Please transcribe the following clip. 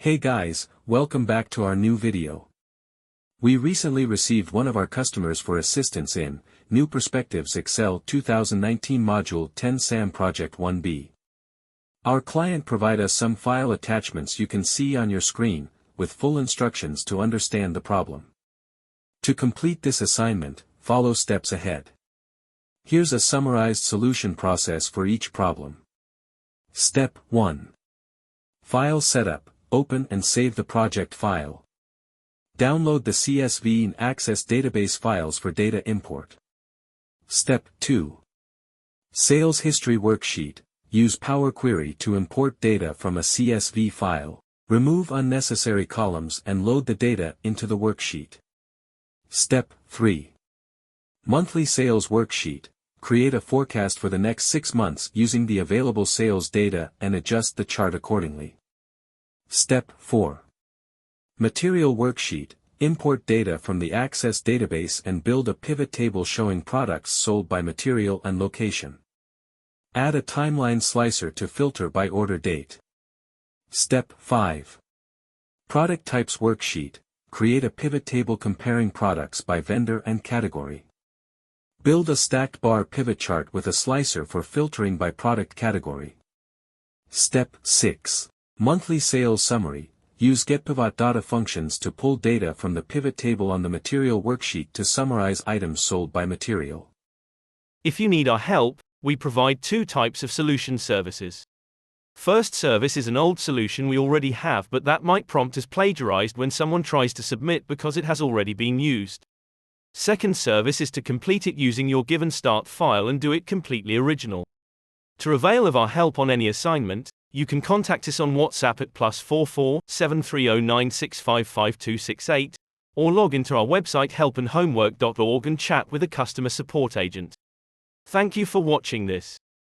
Hey guys, welcome back to our new video. We recently received one of our customers for assistance in New Perspectives Excel 2019 Module 10 SAM Project 1B. Our client provide us some file attachments you can see on your screen, with full instructions to understand the problem. To complete this assignment, follow steps ahead. Here's a summarized solution process for each problem. Step 1. File setup. Open and save the project file. Download the CSV and Access database files for data import. Step 2. Sales History Worksheet. Use Power Query to import data from a CSV file, remove unnecessary columns and load the data into the worksheet. Step 3. Monthly Sales Worksheet. Create a forecast for the next 6 months using the available sales data and adjust the chart accordingly. Step 4. Material Worksheet. Import data from the Access database and build a pivot table showing products sold by material and location. Add a timeline slicer to filter by order date. Step 5. Product Types Worksheet. Create a pivot table comparing products by vendor and category. Build a stacked bar pivot chart with a slicer for filtering by product category. Step 6. Monthly Sales Summary. Use getPivotData functions to pull data from the pivot table on the material worksheet to summarize items sold by material. If you need our help, we provide 2 types of solution services. First service is an old solution we already have, but that might prompt as plagiarized when someone tries to submit because it has already been used. Second service is to complete it using your given start file and do it completely original. To avail of our help on any assignment, you can contact us on WhatsApp at +44 7309655268, or log into our website helpandhomework.org and chat with a customer support agent. Thank you for watching this.